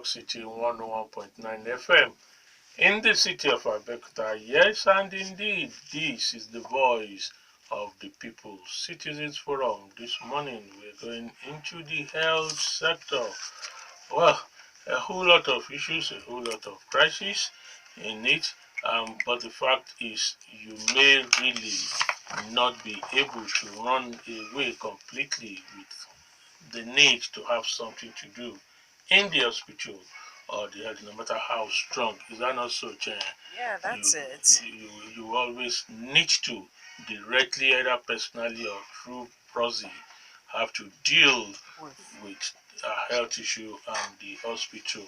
Rock City 101.9 FM. In the city of Abeokuta, yes, and indeed, this is the voice of the people. Citizens Forum. This morning, we're going into the health sector. Well, a whole lot of issues, a whole lot of crises in it. But the fact is, you may really not be able to run away completely with the need to have something to do in the hospital or the health, no matter how strong. Is that not so, Chienye? Yeah, You, that's it. you always need to directly, either personally or through proxy, have to deal With with a health issue and the hospital.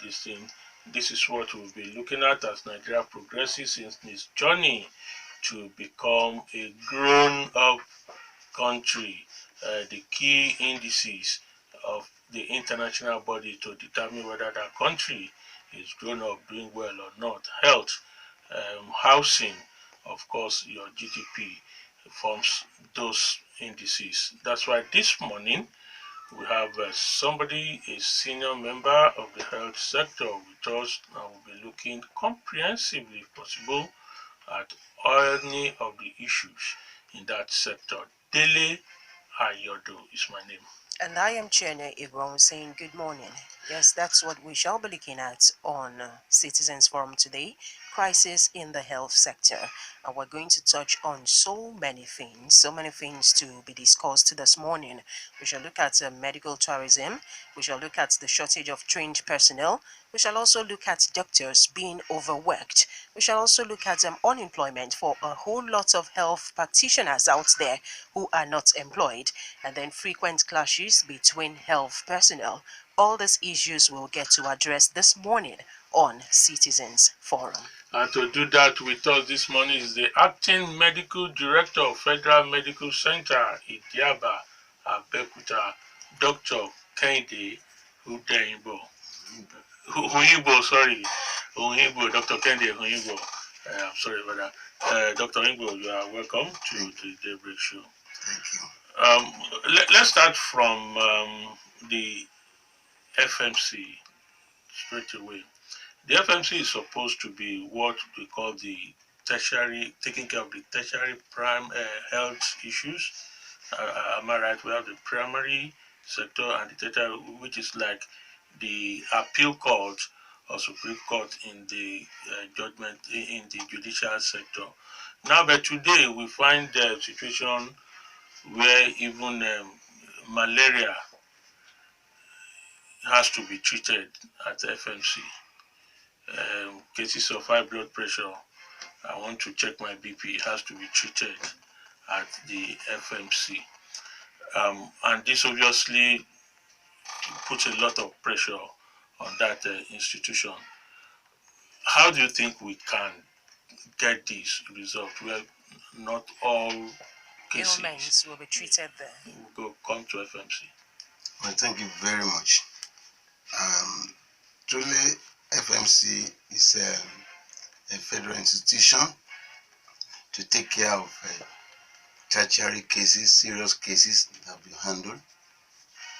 This thing. This is what we'll be looking at as Nigeria progresses in its journey to become a grown-up country. The key indices of the international body to determine whether that country is grown up, doing well or not. Health, housing, of course, your GDP forms those indices. That's why this morning we have somebody, a senior member of the health sector with us, and we'll be looking comprehensively, if possible, at any of the issues in that sector. Dele Ayodo is my name. And I am Chienye Egwuonwu saying good morning. Yes, that's what we shall be looking at on Citizens Forum today. Crisis in the health sector. And we're going to touch on so many things to be discussed this morning. We shall look at medical tourism. We shall look at the shortage of trained personnel. We shall also look at doctors being overworked. We shall also look at unemployment for a whole lot of health practitioners out there who are not employed, and then frequent clashes between health personnel. All these issues we'll get to address this morning on Citizens Forum. And to do that with us this morning is the acting medical director of Federal Medical Center, Idiaba, Abeokuta, Dr. Kehinde Hunyinbo. Hunyinbo, Dr. Kehinde Hunyinbo. I'm sorry about that. Dr. Hunyinbo, you are welcome to the Daybreak Show. Thank you. Let's start from the FMC straight away. The FMC is supposed to be what we call the tertiary, taking care of the tertiary prime health issues. Am I right? We have the primary sector and the tertiary, which is like the appeal court or Supreme Court in the judgment in the judicial sector. Now, but today we find the situation where even malaria has to be treated at FMC. Cases of high blood pressure, I want to check my BP, it has to be treated at the FMC. And this obviously puts a lot of pressure on that institution. How do you think we can get this resolved where not all cases Ailments will be treated there. will come to FMC? Well, thank you very much. Truly, FMC is a federal institution to take care of tertiary cases, serious cases that we handle.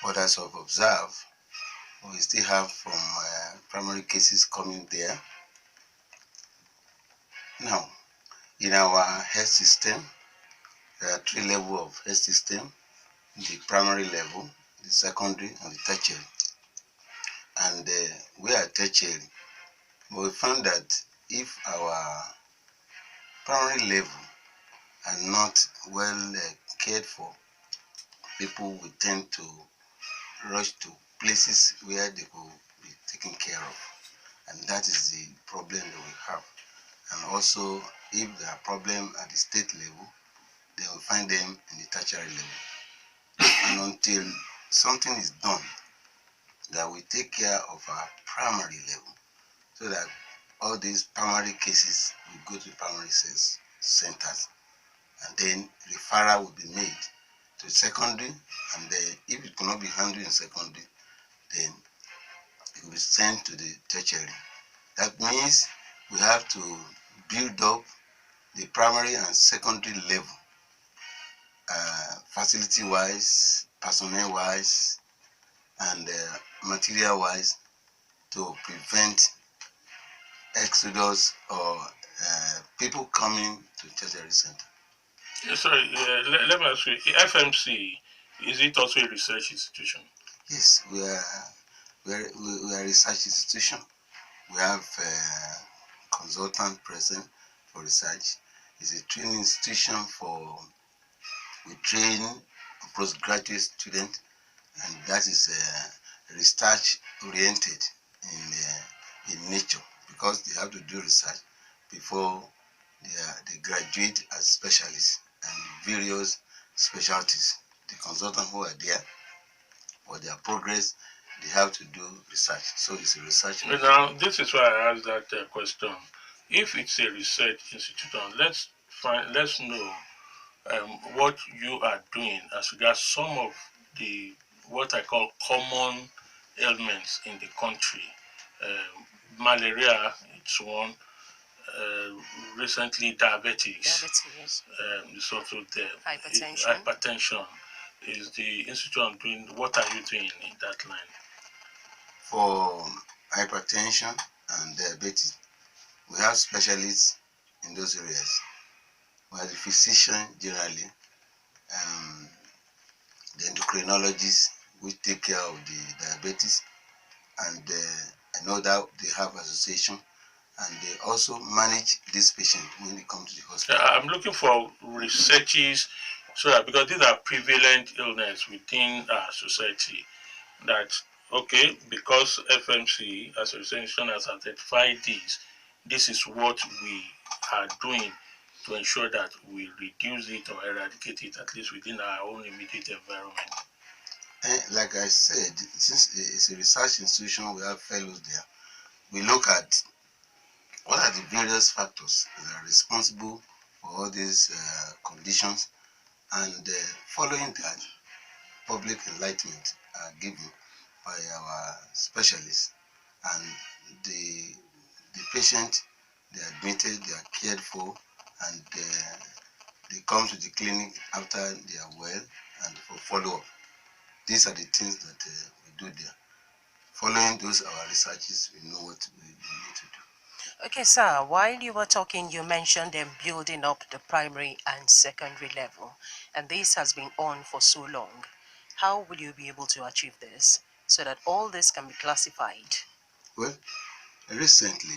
But as I've observed, we still have from primary cases coming there. Now, in our health system, there are three levels of health system: the primary level, the secondary, and the tertiary. And we are tertiary. But we found that if our primary level are not well cared for, people will tend to rush to places where they will be taken care of. And that is the problem that we have. And also, if there are problems at the state level, they will find them in the tertiary level. And until something is done, that we take care of our primary level, so that all these primary cases will go to primary centers, and then referral will be made to secondary, and if it cannot be handled in secondary, then it will be sent to the tertiary. That means we have to build up the primary and secondary level, facility-wise, personnel-wise, and material-wise, to prevent exodus or people coming to tertiary center. Sorry, let me ask you, FMC, is it also a research institution? Yes, we are a research institution. We have a consultant present for research. It's a training institution for, we train postgraduate students, and that is research oriented in nature, because they have to do research before they graduate as specialists and various specialties. The consultants who are there for their progress, they have to do research. So it's a research. Now, this is why I asked that question. If it's a research institution, let's know what you are doing as regards some of the what I call common ailments in the country. Malaria, it's one. Uh, Recently, diabetes, Diabetes, is also there. hypertension. Hypertension is the institution doing. What are you doing in that line? For hypertension and diabetes, we have specialists in those areas. We have the physician generally, um, the endocrinologists which take care of the diabetes, and I know that they have association, and they also manage this patient when they come to the hospital. I'm looking for researches so that, because these are prevalent illness within our society, that okay, because FMC as a institution has identified this is what we are doing to ensure that we reduce it or eradicate it, at least within our own immediate environment. Like I said, since it's a research institution, we have fellows there. We look at what are the various factors that are responsible for all these conditions, and following that, public enlightenment are given by our specialists, and the patient, they are admitted, they are cared for, and they come to the clinic after they are well and for follow-up. These are the things that we do there. Following those our researches, we know what we need to do. Okay, sir, while you were talking, you mentioned them building up the primary and secondary level, and this has been on for so long. How will you be able to achieve this so that all this can be classified? Well, recently,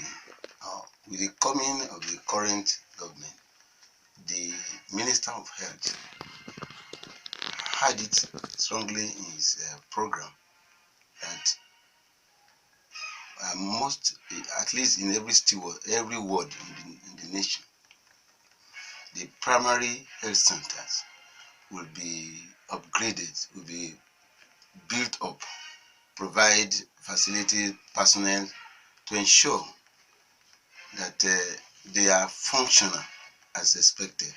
with the coming of the current government, the Minister of Health had it strongly in his program that most, at least in every ward in the nation, the primary health centers will be upgraded, will be built up, provide facility personnel to ensure that they are functional as expected.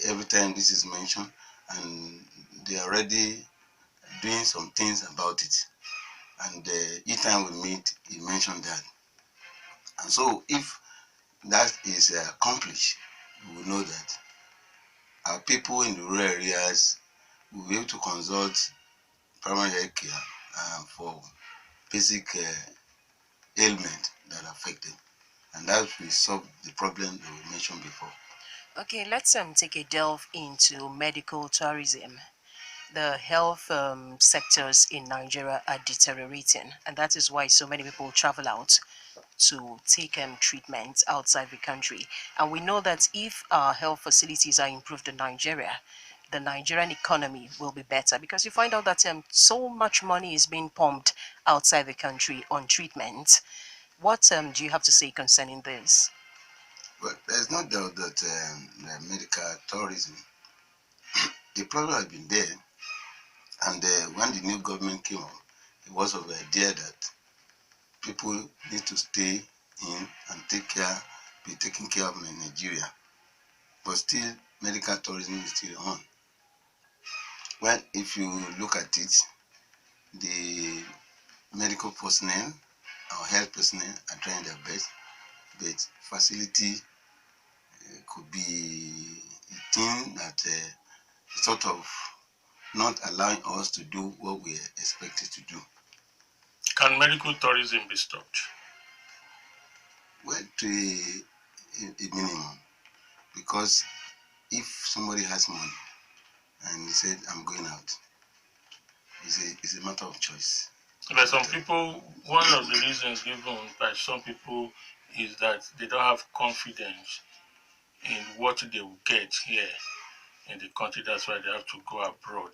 Every time this is mentioned, and they are already doing some things about it. And each time we meet, he mentioned that. And so, if that is accomplished, we will know that our people in the rural areas will be able to consult primary health care for basic ailment that affect them, and that will solve the problem that we mentioned before. Okay, let's take a delve into medical tourism. The health sectors in Nigeria are deteriorating, and that is why so many people travel out to take treatment outside the country. And we know that if our health facilities are improved in Nigeria, the Nigerian economy will be better, because you find out that so much money is being pumped outside the country on treatment. What do you have to say concerning this? But there's no doubt that medical tourism, the problem has been there, and when the new government came up, it was of the idea that people need to stay in and be taken care of in Nigeria. But still, medical tourism is still on. Well, if you look at it, the medical personnel, our health personnel are trying their best, but facility could be a thing that sort of not allowing us to do what we are expected to do. Can medical tourism be stopped? Well, to a minimum, because if somebody has money and he said, I'm going out, it's a matter of choice. But some people, one of the reasons given by some people is that they don't have confidence in what they will get here in the country. That's why they have to go abroad.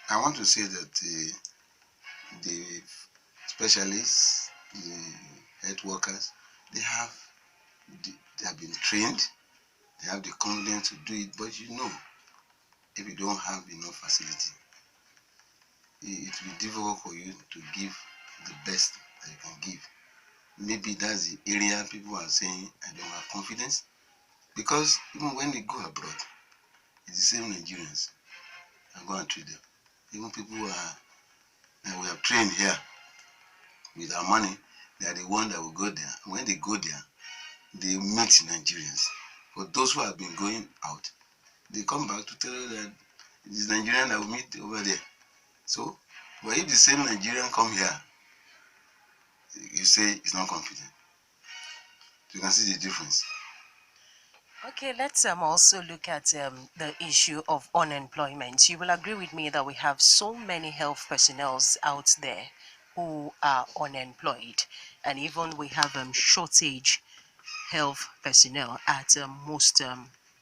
I want to say that the specialists, the health workers, they have been trained, they have the confidence to do it, but if you don't have enough facility, it will be difficult for you to give the best that you can give. Maybe that's the area people are saying I don't have confidence, because even when they go abroad, it's the same Nigerians I go and treat them. Even people who are that we have trained here with our money, they are the ones that will go there. When they go there, they meet Nigerians. For those who have been going out, they come back to tell you that it is Nigerian that will meet over there. So, but if the same Nigerian come here, you say it's not confident. You can see the difference. Okay, let's also look at the issue of unemployment. You will agree with me that we have so many health personnel out there who are unemployed, and even we have shortage health personnel at most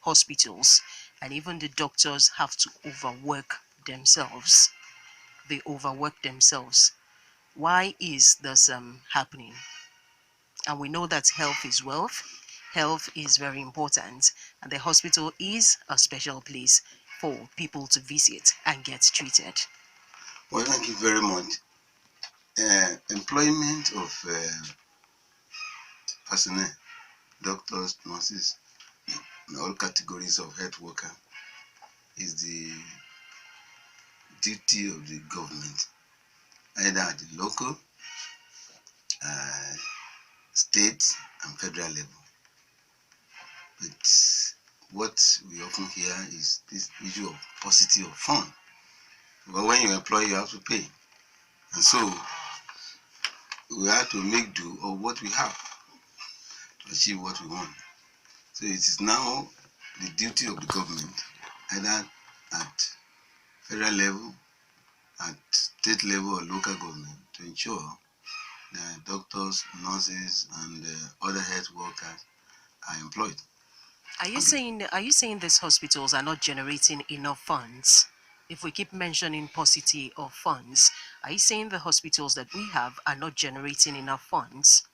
hospitals, and even the doctors have to overwork themselves. They overwork themselves. Why is this happening? And we know that health is wealth. Health is very important, and the hospital is a special place for people to visit and get treated. Well, thank you very much. Employment of personnel, doctors, nurses, all categories of health worker is the duty of the government, either at the local, state, and federal level. But what we often hear is this issue of paucity of fund. But when you employ, you have to pay. And so we have to make do of what we have to achieve what we want. So it is now the duty of the government, either at federal level, at state level or local government, to ensure that doctors, nurses, and other health workers are employed. Are you saying these hospitals are not generating enough funds? If we keep mentioning paucity of funds, are you saying the hospitals that we have are not generating enough funds?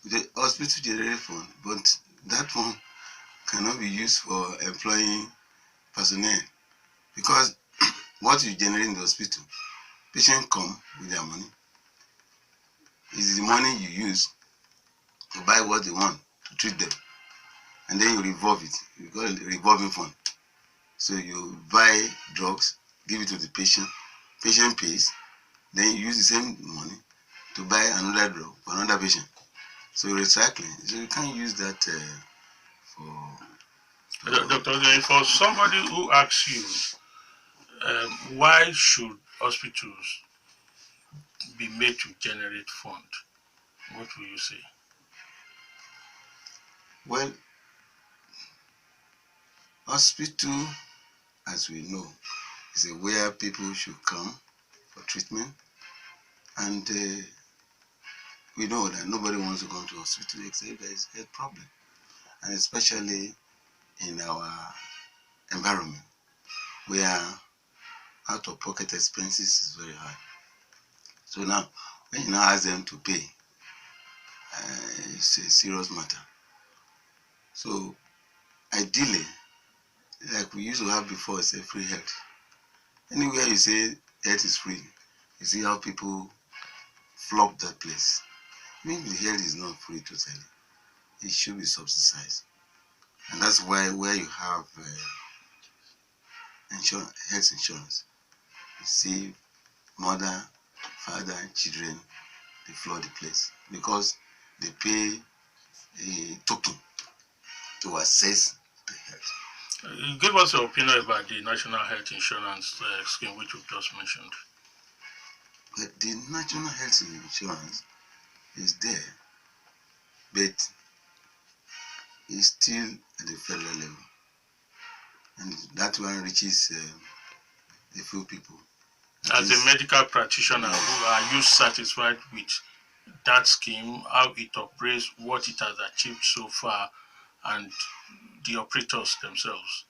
The hospital generate fund, but that fund cannot be used for employing personnel, because what you generate in the hospital, patients come with their money. It's the money you use to buy what they want to treat them, and then you revolve it. You call it a revolving fund. So you buy drugs, give it to the patient pays, then you use the same money to buy another drug for another patient. So recycling. So you can't use that Dr. Dele, for somebody who asks you, why should hospitals be made to generate fund, what will you say? well, hospital, as we know, is where people should come for treatment, and we know that nobody wants to come to hospital except there is health problem, and especially in our environment where out-of-pocket expenses is very high. So now, when you now ask them to pay, it's a serious matter. So ideally, like we used to have before, say free health. Anywhere you say health is free, you see how people flock that place. Maybe the health is not free totally. It should be subsidized. And that's why where you have health insurance, you see mother, father, and children, they flood the place because they pay a token to access the health. Give us your opinion about the National Health Insurance scheme which you just mentioned. But the national health insurance is there, but it's still at the federal level, and that one reaches a few people. As a medical practitioner, who are you satisfied with that scheme, how it operates, what it has achieved so far, and the operators themselves?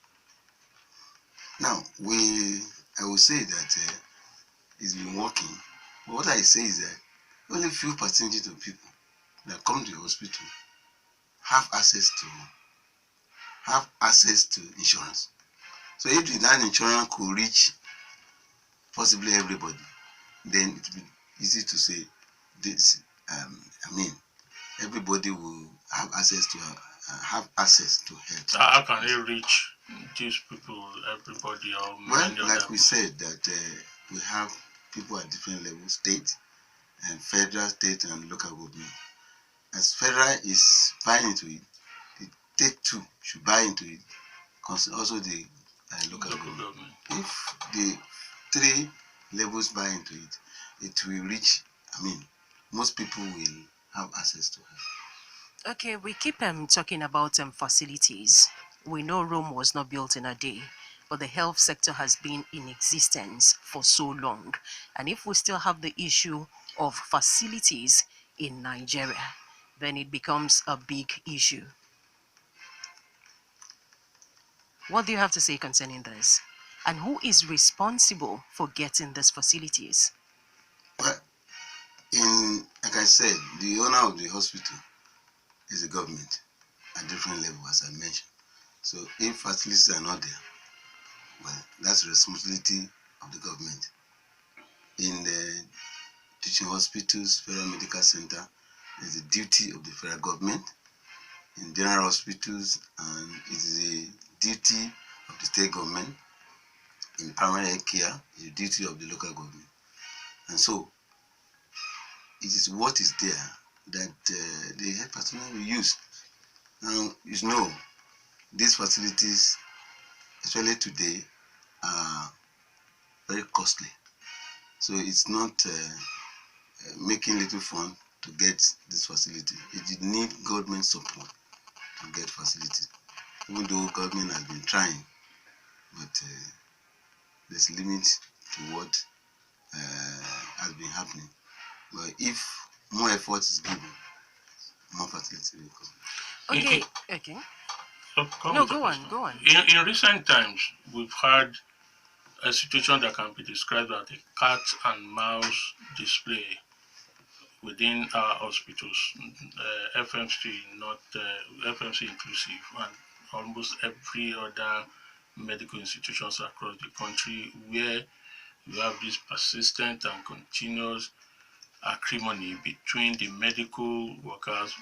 Now, I will say that it's been working. But what I say is that only few percentage of people that come to the hospital have access to insurance. So if the that insurance could reach possibly everybody, then it would be easy to say this. I mean, everybody will have access to health. How can it reach these people, everybody, or Well, many of like them? we said, that we have people at different levels, state and federal, state and local government. As federal is buying into it, the state too should buy into it. Also the local government. If the three levels buy into it, it will reach. I mean, most people will have access to it. Okay, we keep talking about facilities. We know Rome was not built in a day, but the health sector has been in existence for so long. And if we still have the issue of facilities in Nigeria, then it becomes a big issue. What do you have to say concerning this? And who is responsible for getting these facilities? Well, like I said, the owner of the hospital is the government at different levels, as I mentioned. So if facilities are not there, well, that's the responsibility of the government. In the teaching hospitals, federal medical center, it's the duty of the federal government. In general hospitals, and it is the duty of the state government. In primary health care, it's the duty of the local government. And so, it is what is there that the health personnel will use. Now, you know, these facilities, especially today, are very costly. So it's not making little fun to get this facility. It need government support to get facilities. Even though government has been trying, but there's limit to what has been happening. But if more effort is given, more facility will come. Okay, okay. No, go on, go on. In recent times, we've had a situation that can be described as a cat and mouse display within our hospitals, FMC, not FMC inclusive, and almost every other medical institutions across the country, where you have this persistent and continuous acrimony between the medical workers,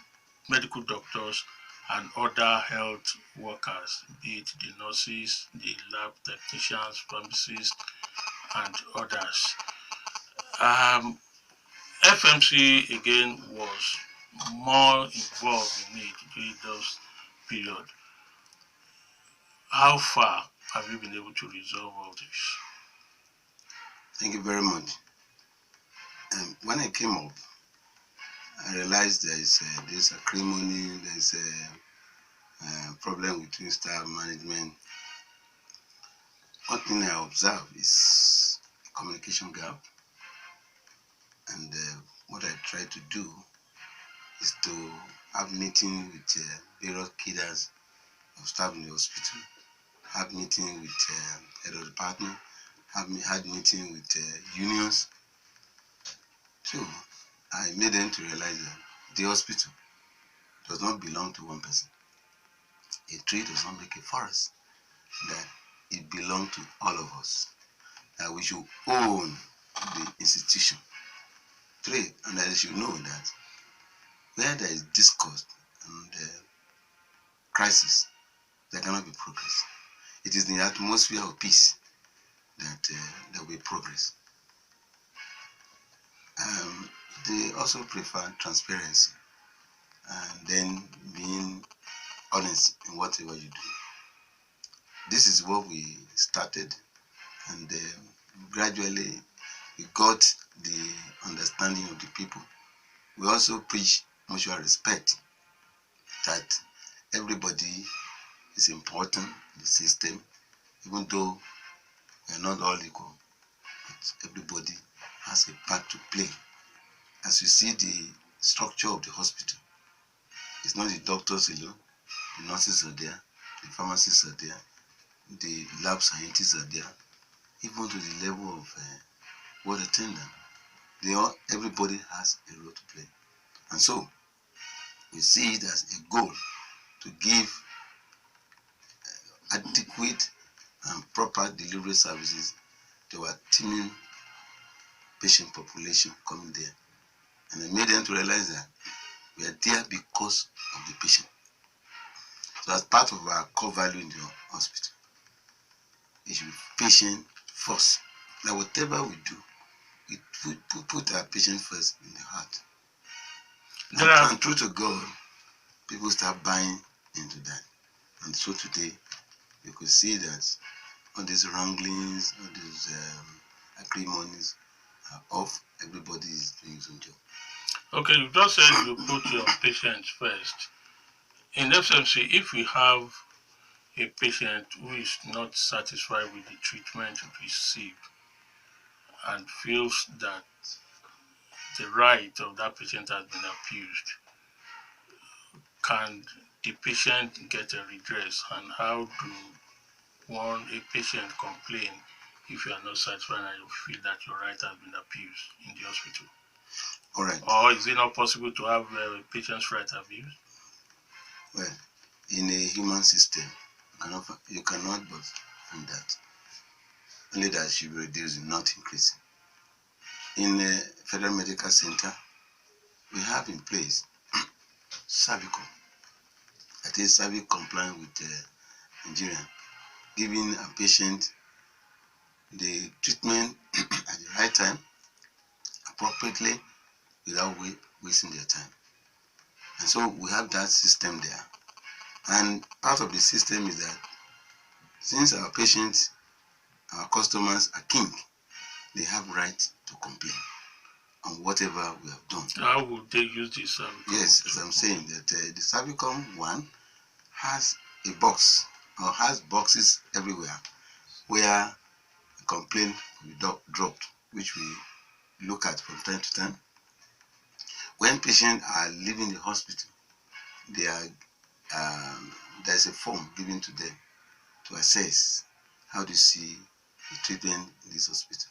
medical doctors, and other health workers, be it the nurses, the lab technicians, pharmacists, and others. FMC again was more involved in it during those period. How far have you been able to resolve all this? Thank you very much. When I came up, I realized there is this acrimony, there is a problem between staff management. One thing I observe is communication gap, and what I try to do is to have meeting with various cadres of staff in the hospital, have meeting with head of department, had meeting with unions. So I made them to realize that the hospital does not belong to one person. A tree does not make a forest. That it belongs to all of us. That we should own the institution. Three, and that they should know that where there is discord and crisis, there cannot be progress. It is in the atmosphere of peace that there will be progress. They also prefer transparency and then being honest in whatever you do. This is what we started, and gradually we got the understanding of the people. We also preach mutual respect, that everybody is important in the system, even though we are not all equal, but everybody has a part to play. As you see the structure of the hospital, it's not the doctors alone, the nurses are there, the pharmacists are there, the lab scientists are there, even to the level of ward attendant. Everybody has a role to play. And so, we see it as a goal to give adequate and proper delivery services to our teeming patient population coming there. And I made them to realize that we are there because of the patient. So as part of our core value in the hospital, it should be patient first. That whatever we do, we put our patient first in the heart. And true to God, people start buying into that. And so today, you could see that all these wranglings, all these acrimonies are off. Everybody is doing his own job. Okay, you just said you put your patients first. In FMC, if we have a patient who is not satisfied with the treatment received and feels that the right of that patient has been abused, can the patient get a redress, and how do a patient complain if you are not satisfied and you feel that your right has been abused in the hospital? All right. Or is it not possible to have a patient's right abused? Well, in a human system, you cannot but find that. Only that should be reducing, not increasing. In a Federal Medical Center, we have in place cervical, that is cervical compliant with Nigeria, giving a patient the treatment at the right time, appropriately, without wasting their time. And so we have that system there. And part of the system is that since our patients, our customers are king, they have right to complain on whatever we have done. How would they use this cervical? Yes, as I'm saying, that the cervical one has a box, or has boxes everywhere, where a complaint will be dropped, which we look at from time to time. When patients are leaving the hospital, there's a form given to them to assess how they see the treatment in this hospital.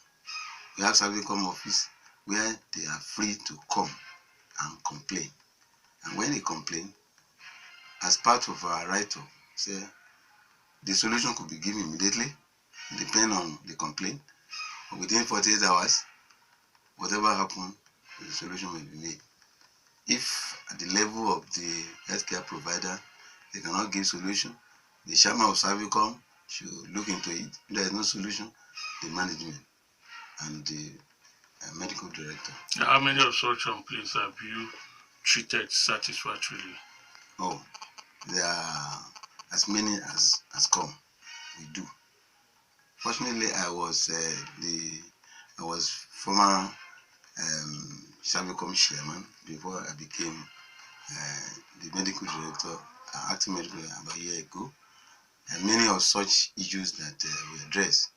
We have cervical office where they are free to come and complain. And when they complain, as part of our write-up, say the solution could be given immediately, depending on the complaint. Within 48 hours, whatever happened, the solution will be made. If at the level of the healthcare provider, they cannot give solution, the chairman of Servicom should look into it. If there is no solution, the management and the medical director. How many of such complaints have you treated satisfactorily? Oh, there are as many as come. We do. Fortunately, I was former Servicom chairman before I became the medical director, acting medical director about a year ago. And many of such issues that we address.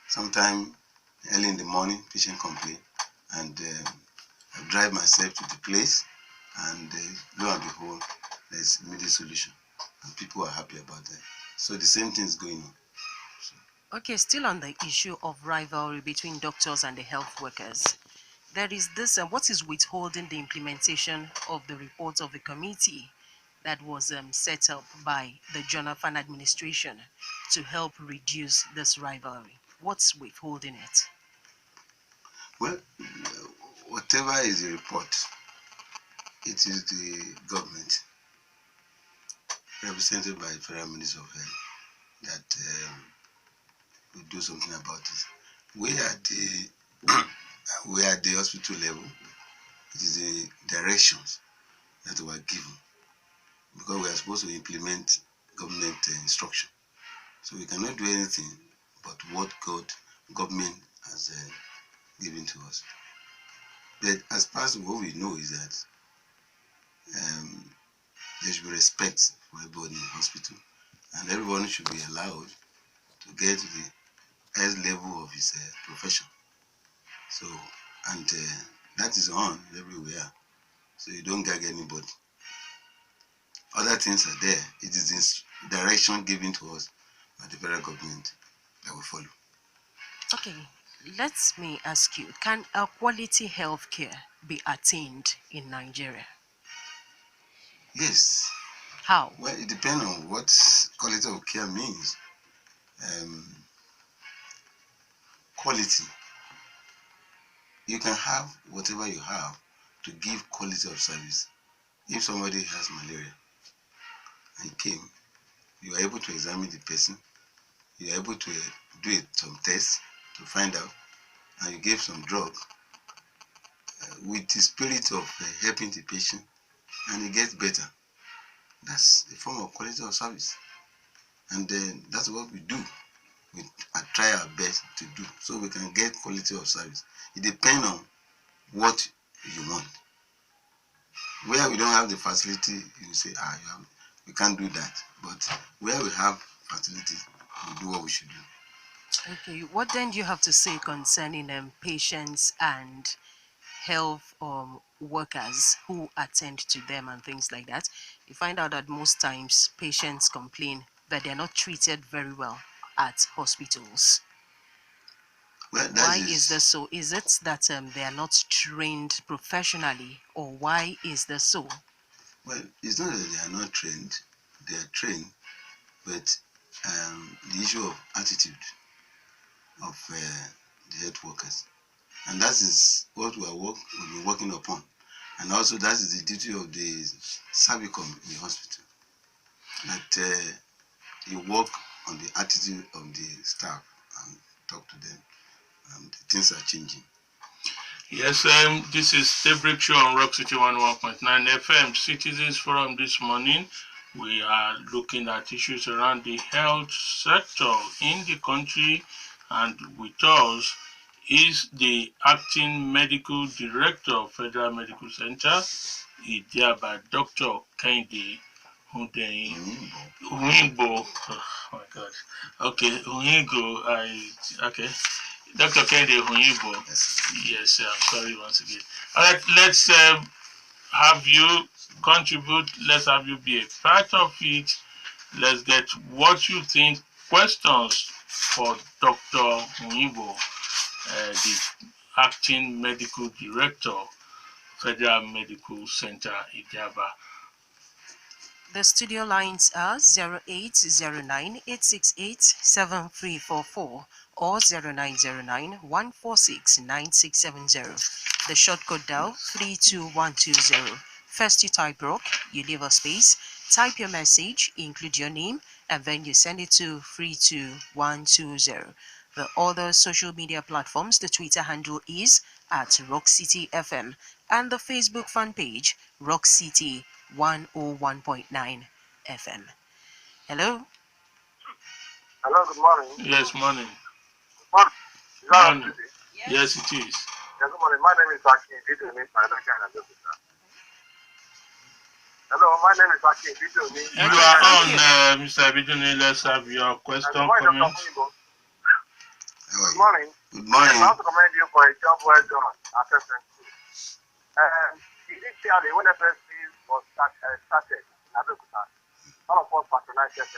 Sometimes early in the morning, patient complain, and I drive myself to the place, and lo and behold, there's immediate solution, and people are happy about that. So the same thing is going on. Okay, still on the issue of rivalry between doctors and the health workers, there is this, what is withholding the implementation of the report of the committee that was set up by the Jonathan administration to help reduce this rivalry? What's withholding it? Well, whatever is the report, it is the government, represented by the Federal Minister of Health, that will do something about it. We at the hospital level, it is the directions that were given, because we are supposed to implement government instruction. So we cannot do anything but what government has given to us. But as far as what we know is that there should be respect for everybody in the hospital, and everyone should be allowed to get to the highest level of his profession. So, and that is on everywhere. So you don't gag anybody. Other things are there. It is this direction given to us by the federal government that we follow. Okay, let me ask you, can a quality health care be attained in Nigeria? Yes. How? Well, it depends on what quality of care means. Quality. You can have whatever you have to give quality of service. If somebody has malaria and came, you are able to examine the person, you are able to do some tests to find out, and you give some drug with the spirit of helping the patient, and it gets better. That's a form of quality of service. And then that's what we do. We try our best to do so we can get quality of service. It depends on what you want. Where we don't have the facility, you say, we can't do that. But where we have facilities, we do what we should do. Okay, what then do you have to say concerning patients and health workers who attend to them and things like that? You find out that most times patients complain that they're not treated very well at hospitals. Well, Why is this so? Is it that they are not trained professionally, or why is this so? Well, it's not that they are not trained. They are trained, but the issue of attitude of the health workers. And that is what we've been working upon. And also that is the duty of the Servicom in the hospital. That you work on the attitude of the staff and talk to them, and things are changing. Yes, this is Daybreak Show on Rock City 101.9 FM Citizens Forum this morning. We are looking at issues around the health sector in the country, and with us is the acting medical director of Federal Medical Center, Idiaba, Dr. Kehinde Hunyinbo. Oh my God. Okay, okay. Dr. Kehinde Hunyinbo. Yes, I'm sorry once again. All right, let's have you contribute. Let's have you be a part of it. Let's get what you think. Questions for Dr. Hunyinbo, the acting medical director, Federal Medical Center, Idiaba. The studio lines are 0809-868-7344 or 0909-146-9670. The short code dial 32120. First you type rock, you leave a space, type your message, include your name, and then you send it to 32120. The other social media platforms, the Twitter handle is at Rock City FM, and the Facebook fan page, Rock City 101.9 FM. Hello? Hello, good morning. Yes, morning. Morning. Yes, it is. Yeah, good morning. My name is Akin Bitomi. Hello, my name is Akin Bitomi. You are on, Mr. Abiduni. Let's have your question, comment. Good morning. Good morning. I want to commend you for a job well done assessment. Initially, when FSC was started in Abeokuta, all of us patronized them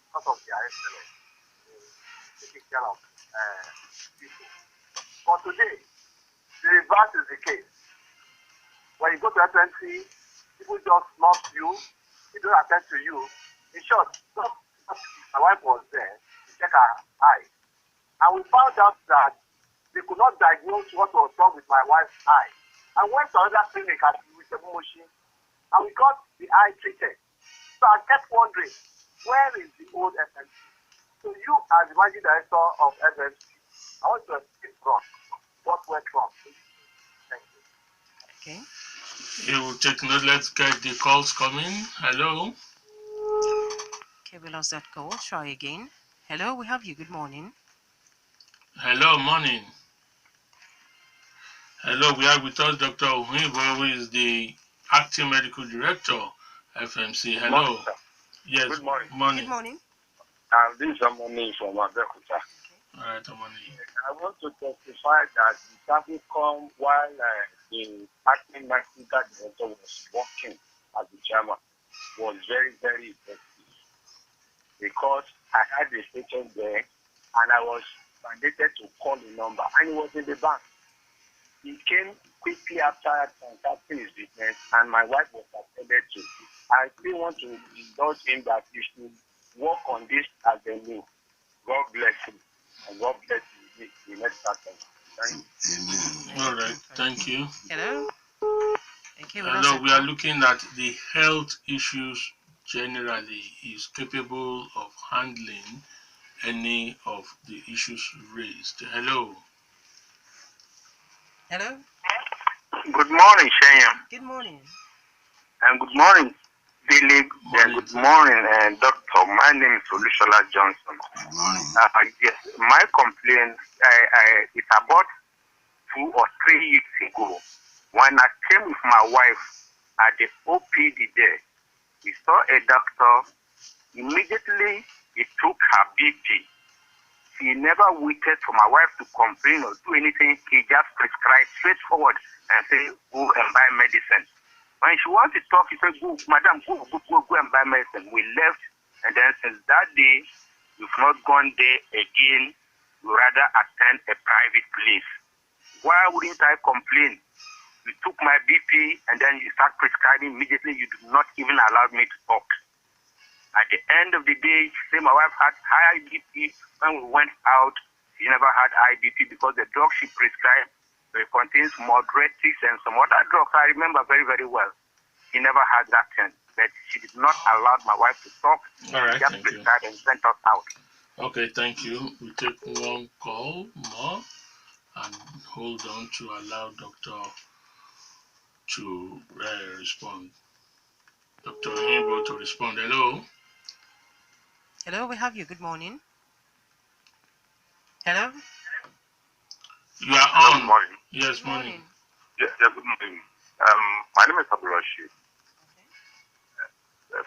because of their excellence in taking care of people. But today, the reverse is the case. When you go to FNC, people just knock you, they don't attend to you. In short, my wife was there to check her eye. And we found out that they could not diagnose what was wrong with my wife's eye. I went to another clinic with the machine, and we got the eye treated. So I kept wondering, where is the old FNC? So you, as the managing director of FNC, I want to explain what went wrong. Thank you. Okay. You will take note. Let's get the calls coming. Hello. Okay, we lost that call. Try again. Hello, we have you. Good morning. Hello, morning. Hello, we have with us Dr. Hunyinbo, who is the acting medical director, FMC. Good morning, Hello. sir. Yes, Good morning. morning. Good morning. This is Amoni from Abeokuta. All right, morning. I want to testify that the traffic come while the acting medical director was working as the chairman was very, very effective because I had a patient there and I was mandated to call the number and he was in the bank. He came quickly after transacting his business and my wife was attended to. I still want to indulge him that he should work on this as a new. God bless him and God bless the next person. Thank you. Amen. All right, thank you. Hello. Okay, Hello, we are looking at the health issues generally is capable of handling any of the issues raised. Hello. Hello. Good morning, Chienye. Good morning. And good morning, Dele. Morning. Good morning, Doctor. My name is Olushola Johnson. Good morning. Yes, my complaint is about 2 or 3 weeks ago when I came with my wife at the OPD there. We saw a doctor. Immediately, he took her BP. He never waited for my wife to complain or do anything. He just prescribed straightforward and said, go and buy medicine. When she wanted to talk, he said, go, madam, go and buy medicine. We left, and then since that day, we've not gone there again. We rather attend a private place. Why wouldn't I complain? You took my BP, and then you start prescribing immediately. You do not even allow me to talk. At the end of the day, say my wife had high BP. When we went out, she never had high BP because the drug she prescribed contains moderatics and some other drugs. I remember very, very well. She never had that thing. But she did not allow my wife to talk. All right, She just thank you. prescribed and sent us out. Okay, thank you. We take one call more and hold on to allow doctor to respond. Dr. Hunyinbo to respond. Hello. Hello, we have you. Good morning. Hello. You are Hello, on. good morning. Yes, morning. Yeah, good morning. My name is Abdulrashid.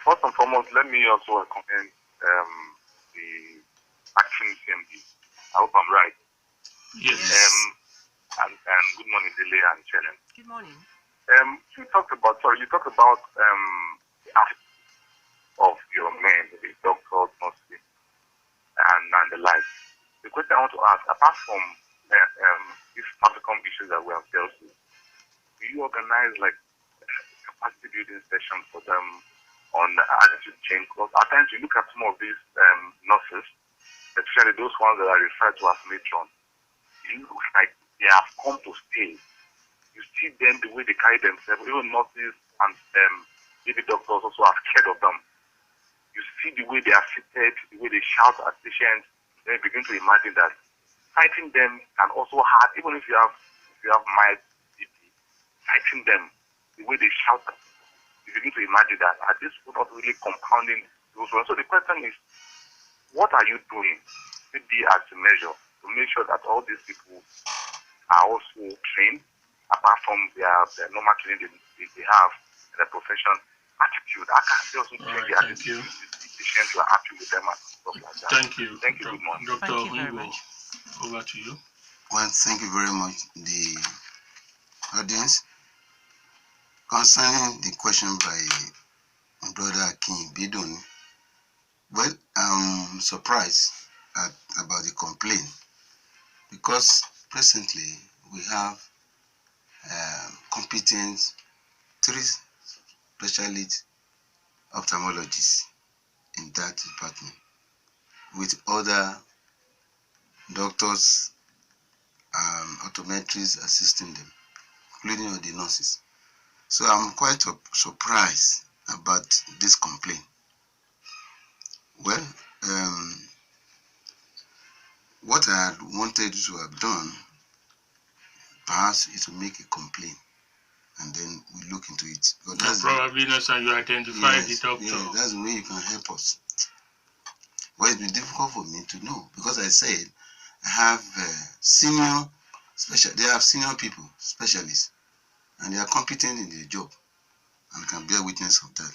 First and foremost, let me also commend the action CMD. I hope I'm right. Yes. And good morning, Dele and Chienye. Good morning. You talked about the act of your men, the doctors mostly, and the like. The question I want to ask, apart from these African issues that we have dealt with, do you organize like capacity building sessions for them on attitude change? Because at times you look at some of these nurses, especially those ones that are referred to as matron, it looks like they have come to stay. You see them, the way they carry themselves, even nurses and maybe doctors also are scared of them. You see the way they are seated, the way they shout at patients, then you begin to imagine that fighting them can also hurt, even if you have mild BP, fighting them, the way they shout, you begin to imagine that at this point not really compounding those ones. So the question is, what are you doing, maybe as a measure, to make sure that all these people are also trained, apart from their normal training they have in the profession, attitude? How can they also train their attitude with patients who are happy with them and stuff like that? Thank you. Thank you, good morning. Dr. Thank you very Hunyinbo, much. over to you. Well, thank you very much, the audience. Concerning the question by my brother King Bidon, well, I'm surprised about the complaint because presently we have competent 3 specialist ophthalmologists in that department with other doctors and optometrists assisting them, including all the nurses. So I'm quite surprised about this complaint. Well, what I had wanted to have done perhaps is to make a complaint and then we look into it. But that's probably next time you identify the doctor. Yeah, that's the way you can help us. Well, it's been difficult for me to know because I said I have senior They have senior people, specialists, and they are competent in their job and can bear witness of that.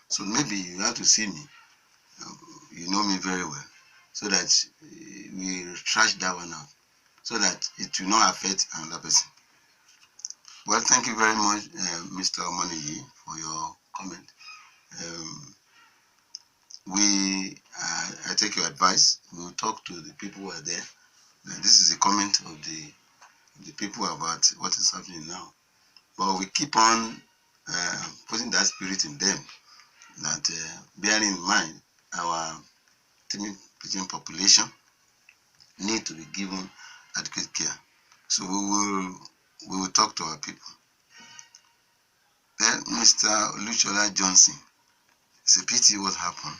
So maybe you have to see me. You know me very well, so that we trash that one out, so that it will not affect another person. Well, thank you very much, Mr. Omoniyi, for your comment. I take your advice. We'll talk to the people who are there. This is a comment of the people about what is happening now. But we keep on putting that spirit in them, that bearing in mind our teaching population need to be given adequate care. So we will talk to our people. Then Mr. Luchola Johnson, it's a pity what happened.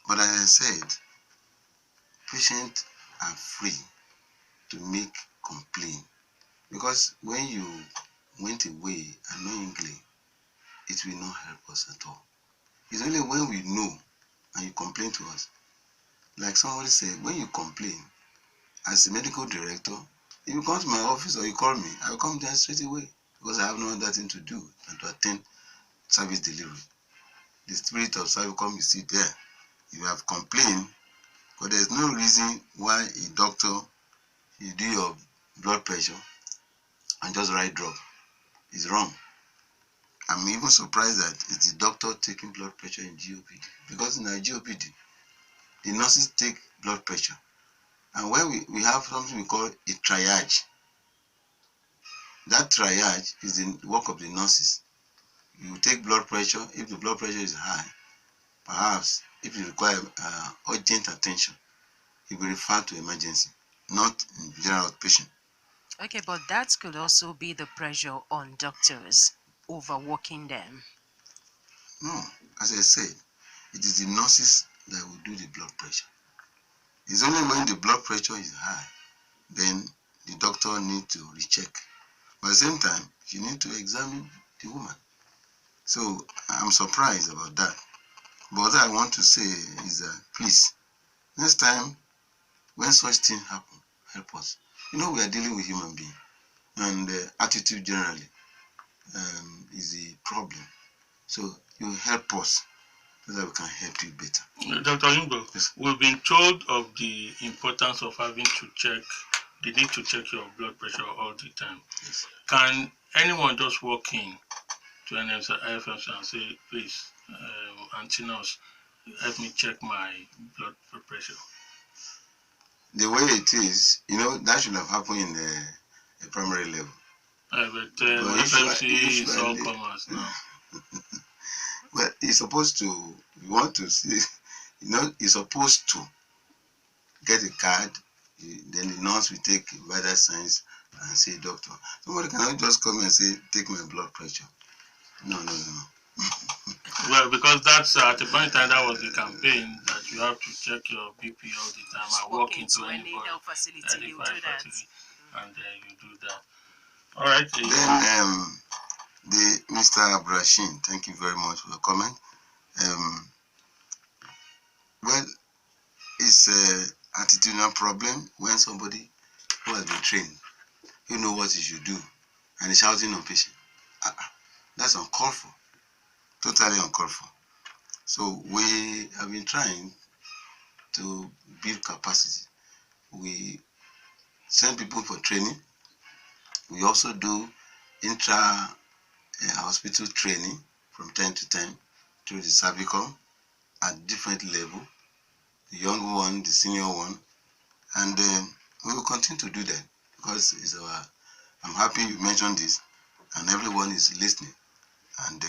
But as I said, patients are free to make complaint, because when you went away unknowingly, it will not help us at all. It's only when we know and you complain to us. Like somebody said, when you complain as a medical director, if you come to my office or you call me, I will come there straight away, because I have no other thing to do than to attend service delivery. The spirit of service come, you sit there. If you have complained, but there's no reason why a doctor, you do your blood pressure and just write drug. It's wrong. I'm even surprised that it's the doctor taking blood pressure in GOPD, because in our GOPD, the nurses take blood pressure. And when we have something we call a triage, that triage is the work of the nurses. You take blood pressure. If the blood pressure is high, perhaps if you require urgent attention, you will refer to emergency, not in general patient. Okay, but that could also be the pressure on doctors overworking them. No, as I said, it is the nurses that will do the blood pressure. It's only when the blood pressure is high, then the doctor needs to recheck. But at the same time, you need to examine the woman. So I'm surprised about that. But what I want to say is that, please, next time when such things happen, help us. We are dealing with human beings, and attitude generally is the problem. So you help us so that we can help you better. Dr. Hunyinbo, Yes. we've been told of the importance of having to check, the need to check your blood pressure all the time. Yes. Can anyone just walk in to IFMC and say, please, Auntie Nurse, help me check my blood pressure? The way it is, that should have happened in the primary level. But FMC is all commerce now. Well, he's supposed to, you want to see, he's supposed to get a card, then the nurse will take vital signs and say, doctor, somebody cannot just come and say, take my blood pressure. No. Well, because that's at the point in time, that was the campaign, that you have to check your BP all the time. I walk into any health facility, you do that. And you do that. All right. Then the Mr. Abrashin, thank you very much for your comment. Well, it's an attitudinal problem when somebody who has been trained, you know what he should do, and is shouting on patient. That's uncalled for, totally uncalled for. So we have been trying to build capacity. We send people for training. We also do intra-hospital training from time to time through the cervical at different level, the young one, the senior one, and we will continue to do that, because I'm happy you mentioned this, and everyone is listening, and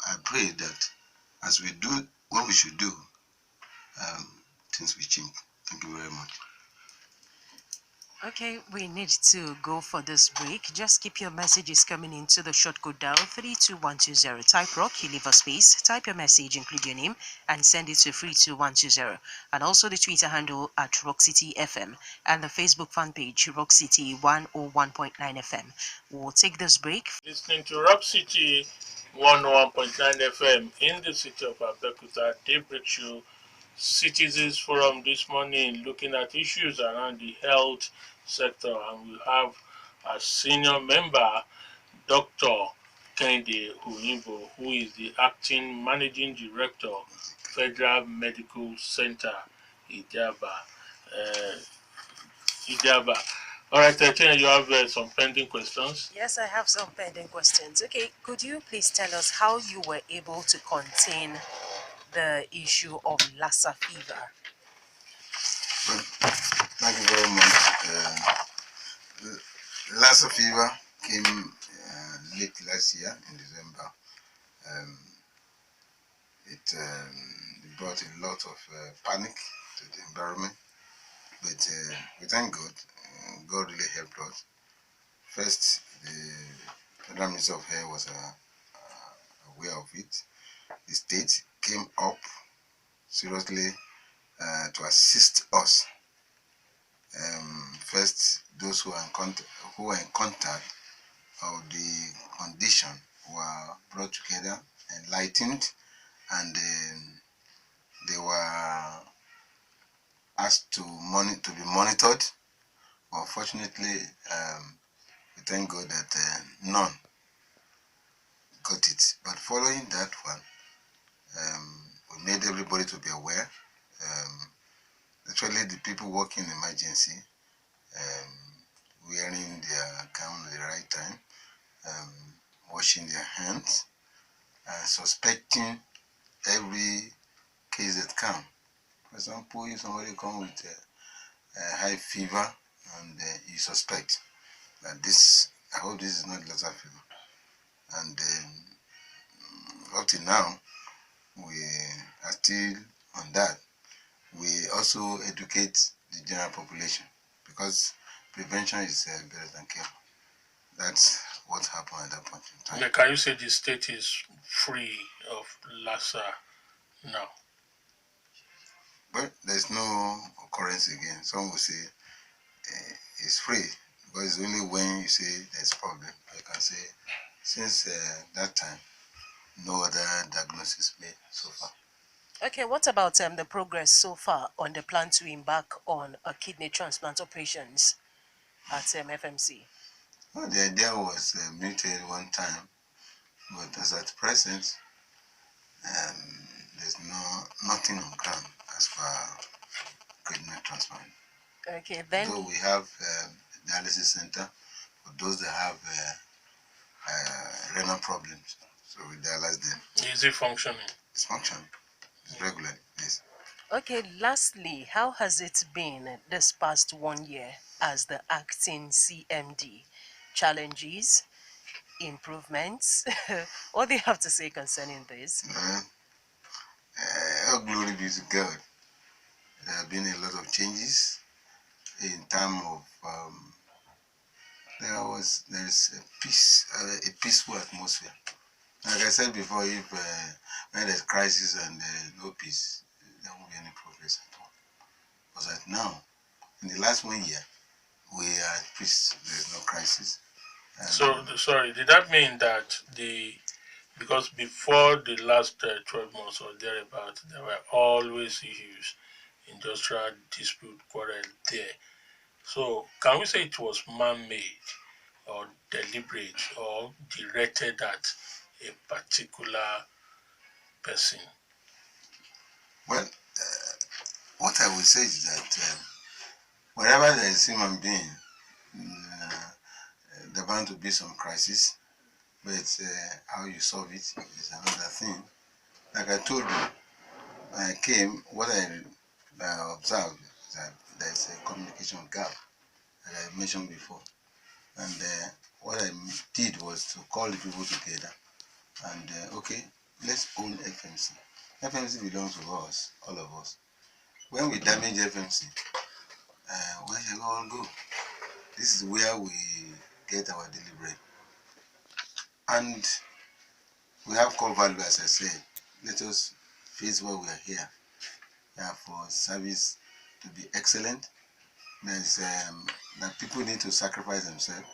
I pray that as we do what we should do, things will change. Thank you very much. Okay, we need to go for this break. Just keep your messages coming into the short code dial 32120. Type rock, you leave a space, type your message, include your name, and send it to 32120. And also the Twitter handle at Rock City FM and the Facebook fan page Rock City 101.9 FM. We'll take this break. Listening to Rock City 101.9 FM in the city of Abeokuta, Daybreak Show, Citizens Forum this morning, looking at issues around the health sector, and we have a senior member, Dr. Kehinde Hunyinbo, who is the acting managing director, Federal Medical Center, Idaba. Uh, Idaba. All right, Chienye, you have some pending questions. Yes, I have some pending questions. Okay, could you please tell us how you were able to contain the issue of Lassa fever? Well, thank you very much. Lassa fever came late last year in December. Um, it brought a lot of panic to the environment, but we thank God. God really helped us. First, the Federal Minister of Health was aware of it. The state came up seriously to assist us. First, those who were in contact of the condition were brought together, enlightened, and they were asked to be monitored. Unfortunately, we thank God that none got it. But following that one, we made everybody to be aware. Actually, the people working in emergency, wearing their gown at the right time, washing their hands, suspecting every case that comes. For example, if somebody comes with a high fever and you suspect that I hope this is not Lassa fever. And up till now, we are still on that. We also educate the general population because prevention is better than cure. That's what happened at that point in time. Yeah, can you say the state is free of Lassa now? But there's no occurrence again. Some will say it's free because it's only when you say there's problem. I can say since that time, no other diagnosis made so far. Okay, what about the progress so far on the plan to embark on a kidney transplant operations at FMC? Well, the idea was muted one time, but as at present, there's nothing on ground as far kidney transplant. Okay, then. Though we have a dialysis center for those that have renal problems, so we dialyze them. Is it functioning? It's functioning. It's regular, yes. Okay, lastly, how has it been this past 1 year as the acting CMD? Challenges, improvements? What do you have to say concerning this? All glory be to God. There have been a lot of changes in terms of there is a peaceful atmosphere. Like I said before, if when there's crisis and no peace, there won't be any progress at all. Because right now, in the last 1 year, we are at peace. There's no crisis. So, sorry, did that mean that because before the last 12 months or thereabout, there were always issues, industrial dispute, quarrel there. So, can we say it was man-made or deliberate or directed at a particular person? Well, what I would say is that wherever there is human being, there bound to be some crisis, but how you solve it is another thing. Like I told you, when I came, what I observed is that there's a communication gap, that I mentioned before. And what I did was to call the people together and, okay, let's own FMC. FMC belongs to us, all of us. When we damage FMC, where shall we all go? This is where we get our daily bread. And we have core value, as I said. Let us face where we are here. For service to be excellent, there's that people need to sacrifice themselves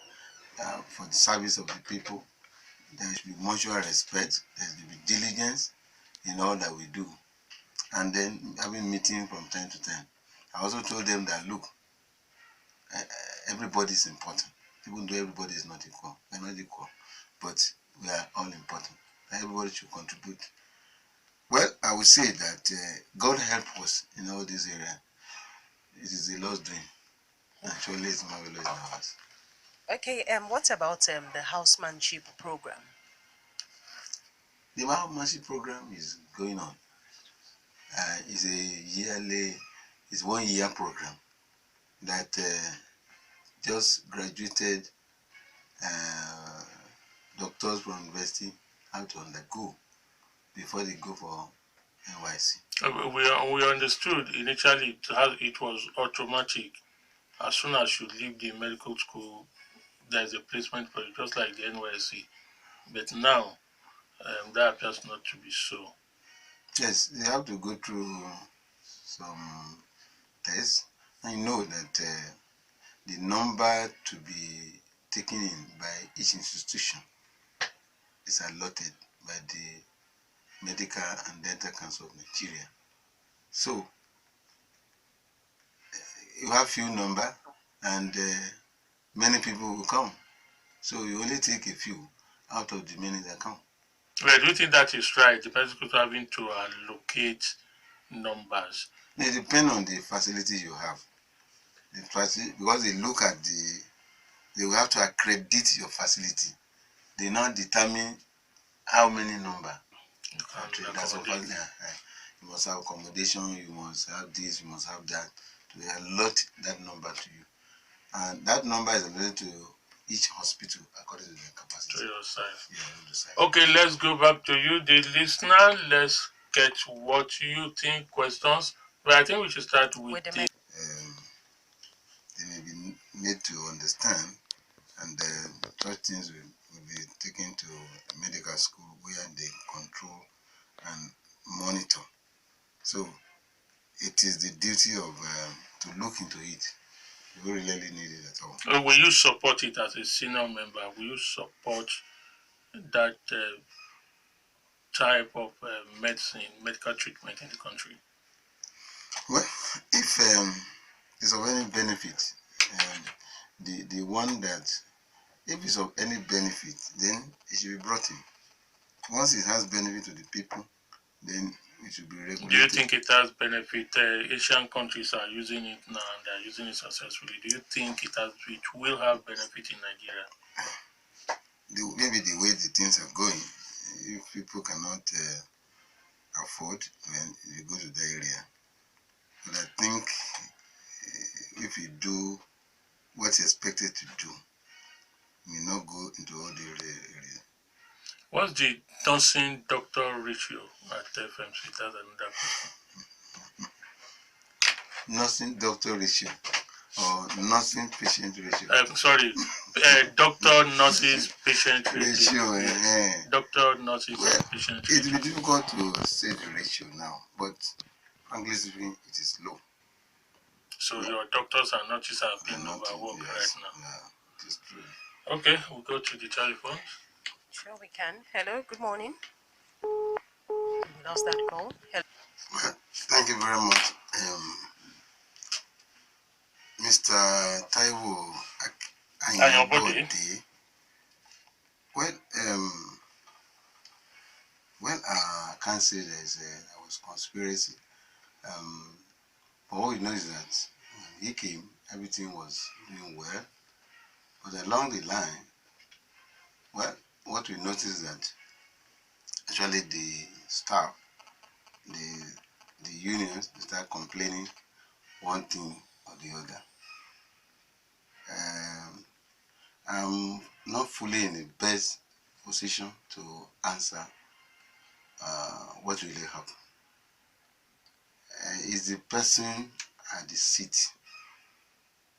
for the service of the people. There should be mutual respect. There should be diligence in all that we do. And then having meetings from time to time. I also told them that, look, everybody is important, even though everybody is not equal. We're not equal, but we are all important. Everybody should contribute. Well, I would say that God help us in all this area. It is the Lord's doing. Actually, it's marvelous in ours. Okay, what about the housemanship program? The Mahamashi program is going on. It's it's 1 year program that just graduated doctors from university have to undergo before they go for NYC. We understood initially it was automatic. As soon as you leave the medical school, there's a placement for you, just like the NYC. But now, that appears not to be so. Yes, they have to go through some tests. I know that the number to be taken in by each institution is allotted by the Medical and Dental Council of Nigeria. So you have few number and many people will come. So you only take a few out of the many that come. Well, do you think that is right? The person having to allocate numbers. It depends on the facility you have. Because they look at they will have to accredit your facility. They now determine how many number. That's what you must have accommodation, you must have this, you must have that. They allot that number to you. And that number is related to each hospital according to their capacity. To your side. Yeah, okay, let's go back to you, the listener. Let's get what you think, questions. But I think we should start with the they may be made to understand, and such things will be taken to medical school where they control and monitor. So it is the duty of to look into it. You don't really need it at all. will you support it as a senior member? Will you support that type of medical treatment in the country? Well, if it's of any benefit, the one that if it's of any benefit, then it should be brought in. Once it has benefit to the people, then it should be regulated. Do you think it has benefit? Asian countries are using it now and they're using it successfully. Do you think it will have benefit in Nigeria? Maybe the way the things are going, if people cannot afford, then you go to the area. But I think if you do what's expected to do, you may not go into all the area. What's the nursing doctor ratio at FMC? That's another question. Nursing doctor ratio or nursing patient ratio? Doctor nurses patient ratio. Doctor nurses patient ratio. It will be difficult to say the ratio now, but frankly speaking, it is low. So your doctors and nurses are being overworked right now? Yeah, it is true. Okay, we'll go to the telephone. Sure, we can. Hello, good morning. We lost that call. Hello. Well, thank you very much, Mr. Taiwo Ayobode. Well, I can't say there was conspiracy. But all we know is that when he came, everything was doing well. But along the line, well, what we noticed is that actually the staff, the unions start complaining one thing or the other. I'm not fully in the best position to answer what really happened. It's the person at the seat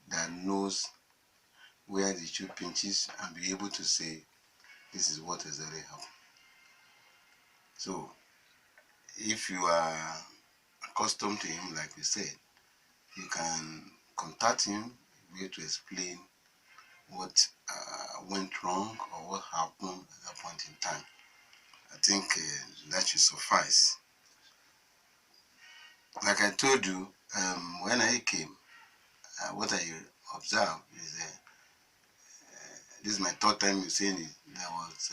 that knows where the shoe pinches and be able to say this is what exactly happened. So if you are accustomed to him, like we said, you can contact him, be able to explain what went wrong or what happened at that point in time. I think that should suffice. Like I told you, when I came, what I observe is this is my third time you're saying it. There was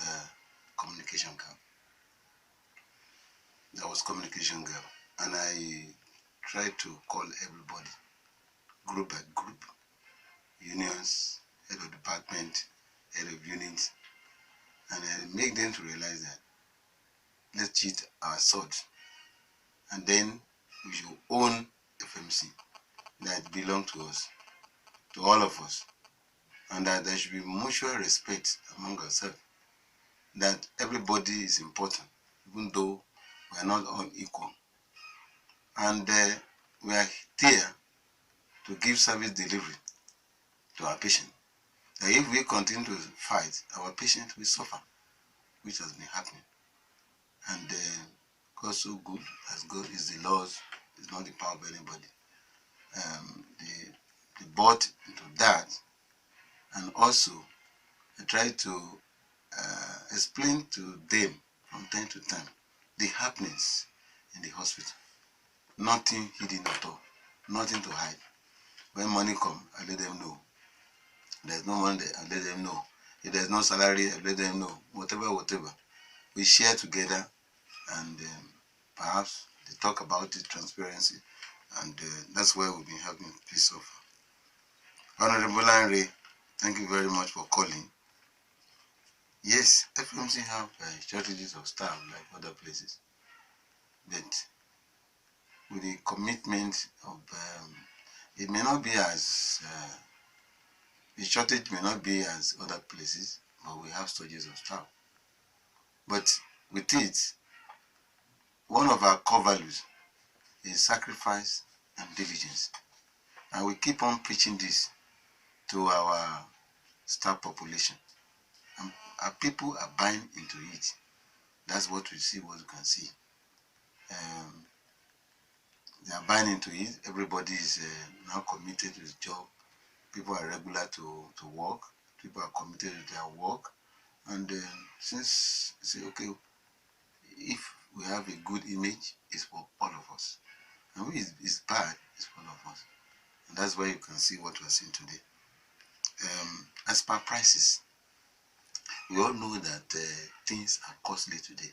communication gap. There was communication gap, and I tried to call everybody, group by group, unions, head of department, head of units, and I make them to realize that let's cheat our swords, and then we should own FMC that belong to us, to all of us, and that there should be mutual respect among ourselves, that everybody is important, even though we are not all equal. And we are there to give service delivery to our patient. That if we continue to fight, our patient will suffer, which has been happening. And God so good as God is the laws, is not the power of anybody. They bought into that, and also I try to explain to them from time to time the happenings in the hospital. Nothing hidden at all, nothing to hide. When money come, I let them know. There's no money, I let them know. If there's no salary, I let them know. Whatever. We share together, and perhaps they talk about the transparency, and that's where we've been helping peace so far. Honorable Henry, thank you very much for calling. Yes, FMC have shortages of staff like other places, but with the commitment of it may not be as the shortage may not be as other places, but we have shortages of staff. But with it, one of our core values is sacrifice and diligence, and we keep on preaching this to our staff population, and our people are buying into it. That's what we see, what you can see. They are buying into it. Everybody is now committed to his job. People are regular to work. People are committed to their work. And since you say, okay, if we have a good image, it's for all of us. And if it's bad, it's for all of us. And that's why you can see what we're seeing today. As per prices, we all know that things are costly today.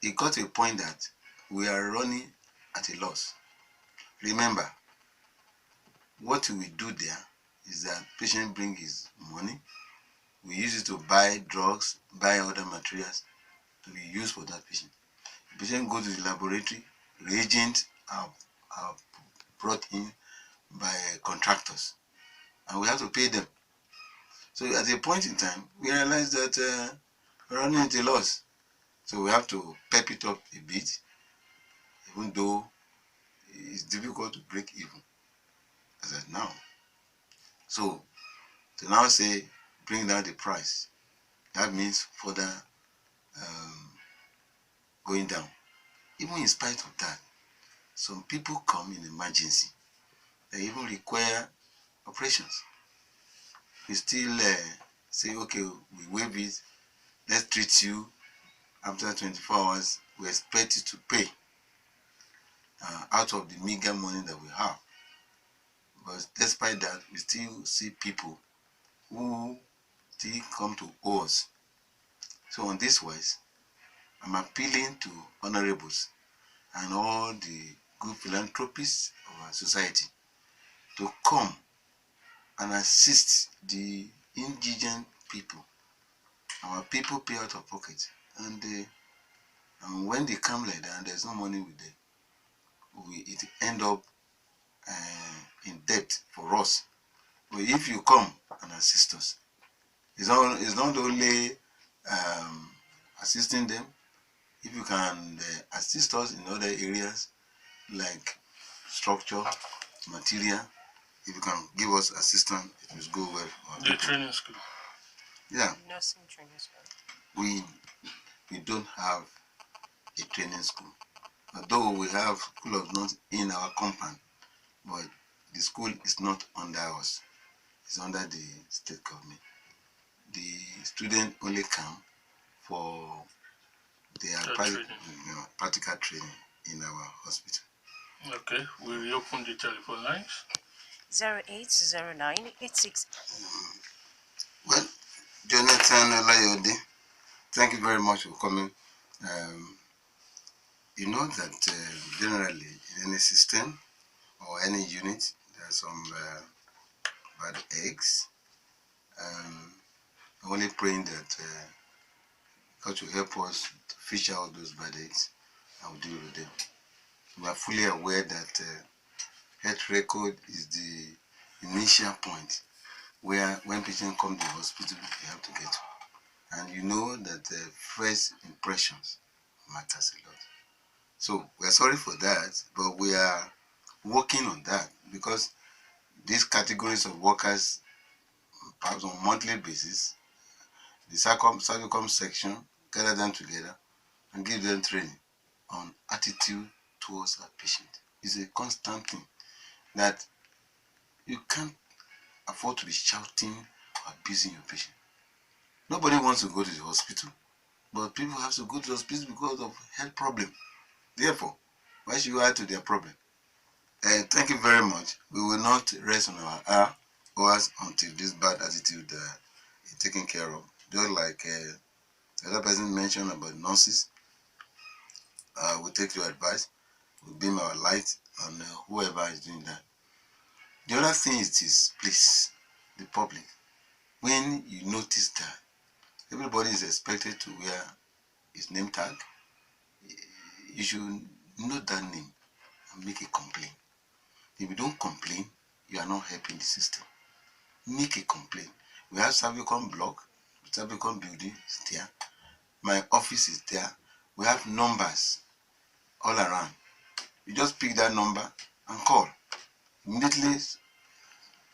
It got to a point that we are running at a loss. Remember, what we do there is that patient bring his money, we use it to buy drugs, buy other materials to be used for that patient. The patient goes to the laboratory, reagents are brought in by contractors, and we have to pay them. So at a point in time, we realize that we're running at a loss. So we have to pep it up a bit, even though it's difficult to break even as of now. So to now say bring down the price, that means further going down. Even in spite of that, some people come in emergency. They even require operations. We still say, okay, we waive it, let's treat you. After 24 hours, we expect you to pay out of the meager money that we have. But despite that, we still see people who still come to us. So on this wise, I'm appealing to honorables and all the good philanthropists of our society to come and assist the indigent people. Our people pay out of pocket, and when they come like that and there's no money with them, it end up in debt for us. But if you come and assist us, it's not only assisting them. If you can assist us in other areas like structure, material, if you can give us assistance, it will go well. The training school. Yeah. Nursing training school. We don't have a training school. Although we have school of nurse in our compound, but the school is not under us. It's under the state government. The students only come for their practical training in our hospital. Okay, we reopen the telephone lines. 080986. Well, Jonathan Ayodo, thank you very much for coming. You know that generally in any system or any unit, there are some bad eggs. I'm only praying that God will help us to fish out those bad eggs and we'll deal with them. We are fully aware that health record is the initial point where when patients come to the hospital, they have to get to. And you know that first impressions matters a lot. So we're sorry for that, but we are working on that because these categories of workers, perhaps on a monthly basis, the circum section gather them together and give them training on attitude towards a patient. It's a constant thing that you can't afford to be shouting or abusing your patient. Nobody wants to go to the hospital, but people have to go to the hospital because of health problem. Therefore, why should you add to their problem? And thank you very much. We will not rest on our hours until this bad attitude is taken care of. Just like the other person mentioned about nurses, we take your advice, we beam our light on whoever is doing that. The other thing is this, please, the public, when you notice that everybody is expected to wear his name tag, you should note that name and make a complaint. If you don't complain, you are not helping the system. Make a complaint. We have Savicon block, Savicon building is there. My office is there. We have numbers all around. You just pick that number and call. Immediately,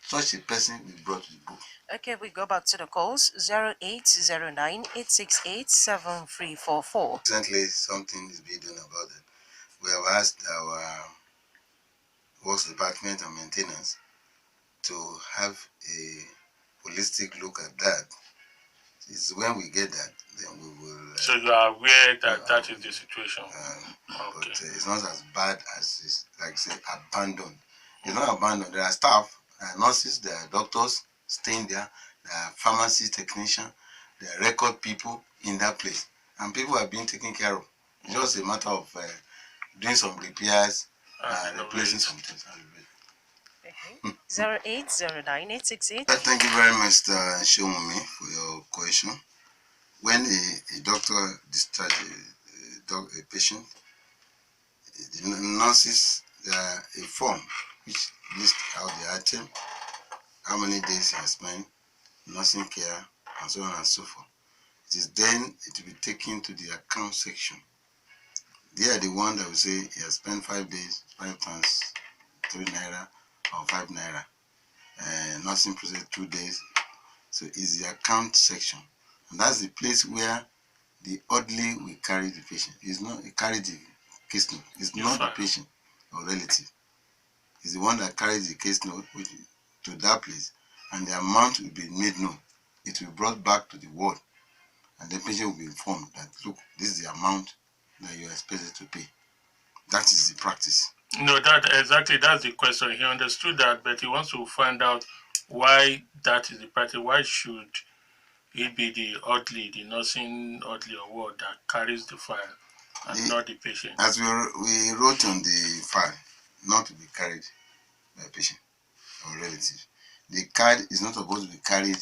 such a person will be brought to the book. Okay, we go back to the calls. 0809868744. Recently, something is being done about it. We have asked our works department and maintenance to have a holistic look at that. It's when we get that, then we will. So you are aware that that is the situation. But it's not as bad as it's like say abandoned. It's not abandoned. There are staff, nurses, there are doctors staying there, there are pharmacy technicians, there are record people in that place, and people are being taken care of. It's just a matter of doing some repairs, replacing some things. 08098688. Thank you very much, Mr. Shomumi, for your question. When a doctor discharges a patient, the nurses, there are a form which lists out the item, how many days he has spent, nursing care, and so on and so forth. It is then it will be taken to the account section. They are the one that will say he has spent 5 days, 5 times 3 naira or 5 naira. Nursing process 2 days. So it's the account section. And that's the place where the orderly will carry the patient. It's not carry the case note. It's not the patient or relative. It's the one that carries the case note to that place, and the amount will be made known. It will be brought back to the ward, and the patient will be informed that, look, this is the amount that you are expected to pay. That is the practice. No, that's the question. He understood that, but he wants to find out why that is the practice. Why should it be the orderly, the nursing orderly or ward that carries the file and not the patient? As we wrote on the file, not to be carried by patient or relative. The card is not supposed to be carried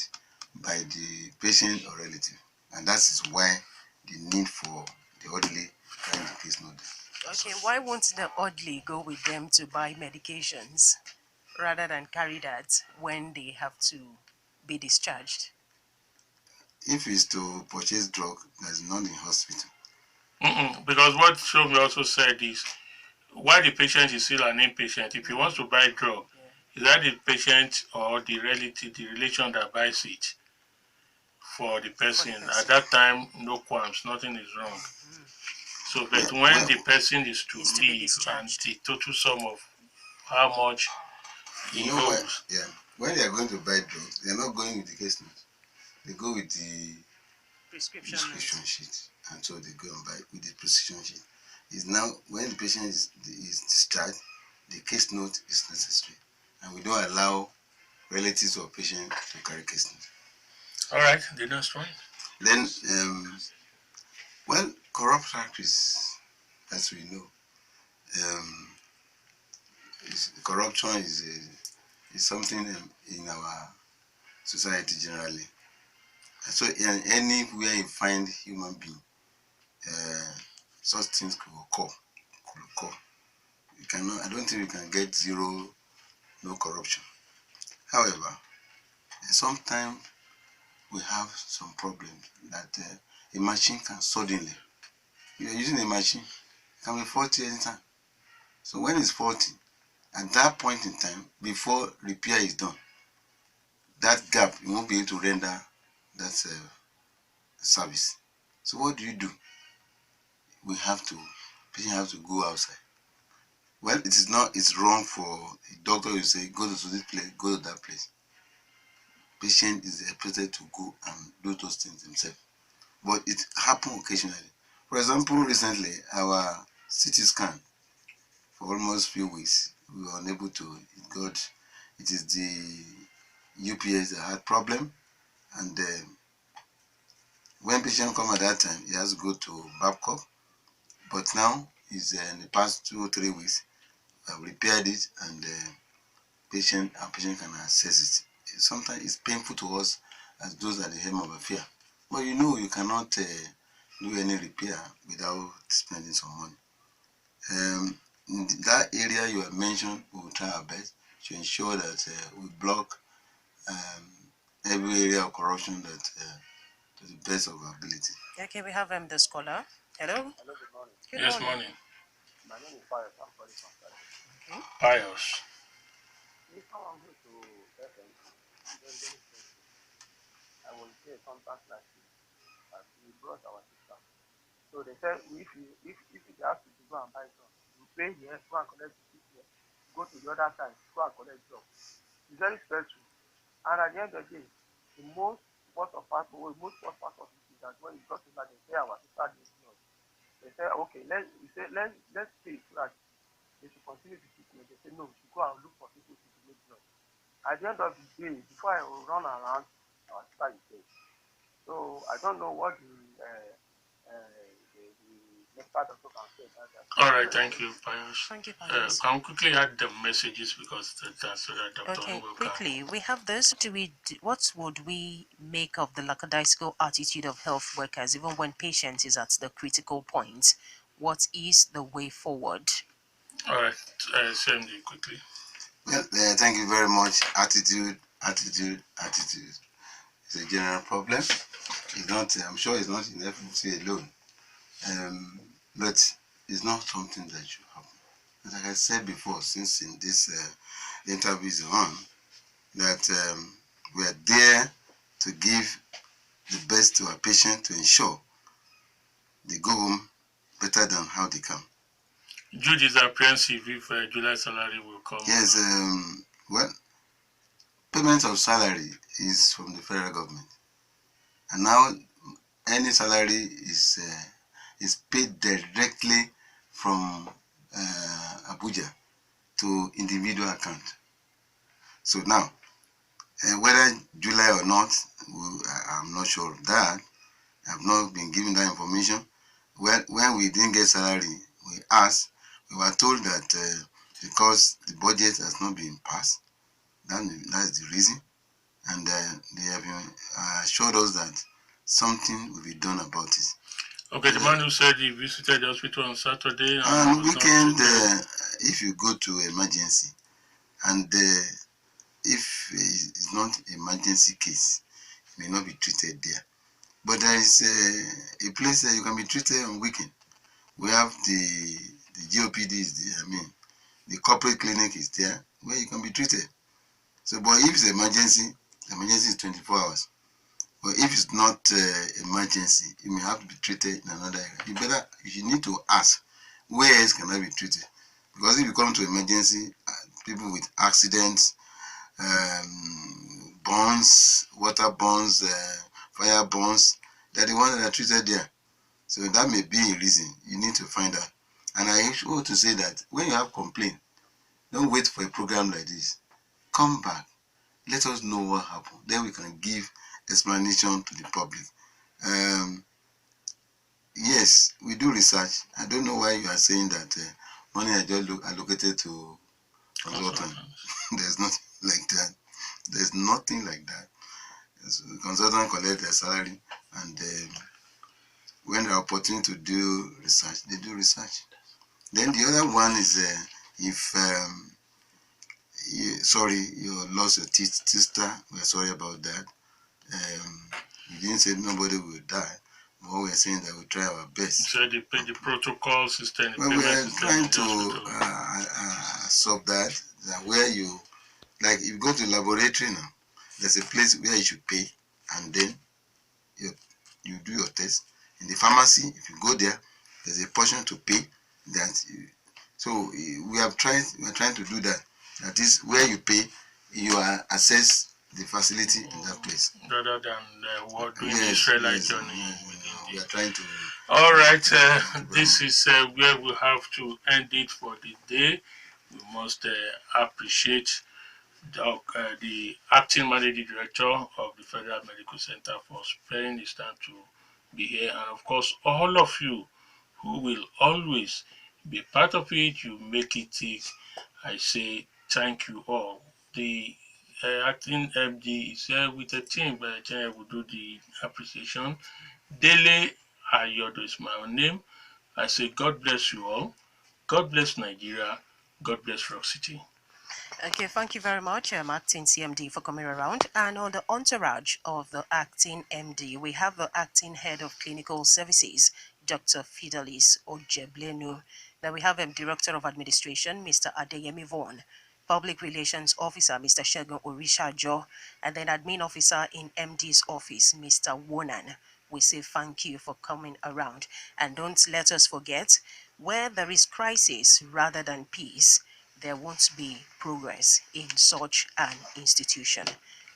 by the patient or relative, and that is why the need for the orderly carrying the case note. Okay, why won't the orderly go with them to buy medications rather than carry that when they have to be discharged? If it's to purchase drug that is not in hospital. Because what Shomi also said is, while the patient is still an inpatient, if he wants to buy drug, is that the patient or the relative, the relation that buys it for the person? At that time, no qualms, nothing is wrong. So, but when the person is to leave and the total sum of how much he owes. When they are going to buy drugs, they are not going with the case note. They go with the prescription sheet, and so they go and buy with the prescription sheet. Is now when the patient is discharged, the case note is necessary, and we don't allow relatives or patients to carry case note. All right, the next one. Then, well, corrupt practice, as we know, corruption is something in our society generally. So, anywhere you find human being, such things could occur. You cannot. I don't think we can get zero, no corruption. However, sometimes we have some problems that a machine can suddenly. You're using a machine, it can be faulty anytime. So when it's faulty, at that point in time, before repair is done, that gap, you won't be able to render that service. So what do? We have to, patient have to go outside. Well, it is not, it's wrong for a doctor to say, go to this place, go to that place. Patient is expected to go and do those things himself. But it happens occasionally. For example, recently, our CT scan, for almost few weeks, we were unable to, it is the UPS that had problem, and when patient come at that time, he has to go to Babcock, but now, in the past 2 or 3 weeks, we have repaired it, and patient can access it. Sometimes it's painful to us as those at the helm of affair, but you cannot do any repair without spending some money. In that area you have mentioned, we will try our best to ensure that we block every area of corruption that to the best of our ability. Okay, we have the scholar. Hello. Hello, good morning. Good Yes, morning. morning. My name is Pius. I'm calling from Saturday. Okay. Pius. If someone goes to FM, then I will say sometimes like this, that we brought our sister. So they said if you ask you to go and buy drugs, you pay here, go and collect it here, go to the other side, go and collect drugs. It's very stressful. And at the end of the day, the most part of it is that when you got to that, they say our sister needs blood. They say, okay, let's pay so that they should continue to treat me. They say, no, we should go and look for people to make blood. At the end of the day, before I will run around, our sister is dead. So I don't know what the medical doctor can say about that. All right, thank you, Pius. Thank you, Pius. Can we quickly add the messages because that's so that Dr. Okay, Onwell quickly, we have this. What would we make of the lackadaisical attitude of health workers, even when patient is at the critical point? What is the way forward? All right, send you quickly. Well, thank you very much. Attitude. It's a general problem. It's not. I'm sure it's not in FMC alone. But it's not something that should happen. But like I said before, since in this interview is on, that we are there to give the best to our patient to ensure they go home better than how they come. Jude is apprehensive if July salary will come. Yes, well, payment of salary is from the federal government, and now any salary is paid directly from Abuja to individual account. So now, whether July or not, I'm not sure of that. I've not been given that information. When we didn't get salary, we asked. We were told that because the budget has not been passed, that's the reason. And they have assured us that something will be done about it. Okay, the man who said he visited the hospital on Saturday. And weekend, if you go to emergency, and if it's not emergency case, you may not be treated there. But there is a place that you can be treated on weekend. We have the GOPD is there. The corporate clinic is there where you can be treated. So, but if it's emergency, the emergency is 24 hours. But if it's not emergency, you may have to be treated in another area. You need to ask, where else can I be treated? Because if you come to emergency, people with accidents, burns, water burns, fire burns, they're the ones that are treated there. So that may be a reason. You need to find out. And I want to say that when you have complaint, don't wait for a program like this. come back, let us know what happened. Then we can give explanation to the public. Yes, we do research. I don't know why you are saying that money are just allocated to consultants. There's nothing like that. There's nothing like that. Consultants collect their salary, and when there are opportunity to do research, they do research. Then the other one is if you lost your sister, we're sorry about that. You didn't say nobody will die. But we're saying that we try our best. So the protocol system, well, we are trying to solve that where you, like, if you go to the laboratory now, there's a place where you should pay, and then you do your test. In the pharmacy, if you go there, there's a portion to pay. So we are trying to do that. That is where you pay, you assess the facility in that place. Rather than doing the Israelite journey. We are trying to. All right, this is where we have to end it for the day. We must appreciate the acting managing director of the Federal Medical Center for sparing his time to be here, and of course all of you who will always be part of it. You make it tick. I say thank you all. The acting MD is here with a team, but the team will do the appreciation. Dele Ayodo is my own name. I say God bless you all. God bless Nigeria. God bless Rock City. Okay, thank you very much, acting CMD, for coming around. And on the entourage of the acting MD, we have the acting head of clinical services, Dr. Fidelis Ojeblenu. Then we have Director of Administration, Mr. Adeyemi Vaughan, Public Relations Officer, Mr. Shegun Orishajo, and then Admin Officer in MD's office, Mr. Wonan. We say thank you for coming around. And don't let us forget, where there is crisis rather than peace, there won't be progress in such an institution.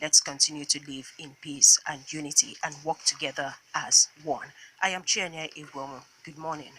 Let's continue to live in peace and unity and work together as one. I am Chienye Egwuonwu. Good morning.